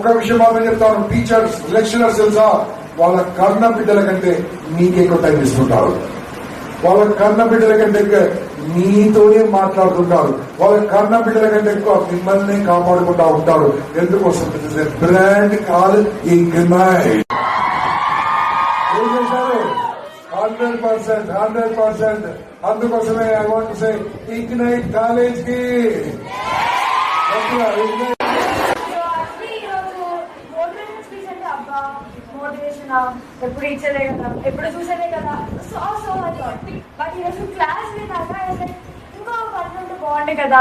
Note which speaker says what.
Speaker 1: ఒక్క విషయం మాత్రం చెప్తాను, టీచర్స్ లెక్చరర్స్ తెలుసా, వాళ్ళ కన్న బిడ్డల కంటే మీకే ఎక్కువ టైం ఇస్తుంటారు. వాళ్ళ కన్న బిడ్డల కంటే ఎక్కువ మీతోనే మాట్లాడుతుంటారు. వాళ్ళ కన్న బిడ్డల కంటే ఎక్కువ మిమ్మల్ని కాపాడుకుంటా ఉంటారు. ఎందుకోసం? Brand call ignite. ఏం చేశారు? 100%. అందుకోసమే I want to say ignite college కి
Speaker 2: ఎప్పుడు ఇచ్చలే కదా, ఎప్పుడు చూసేదే కదా. సో బట్ ఈరోజు క్లాస్ విన్నాక ఇంకో పని ఉంటే బాగుండే కదా.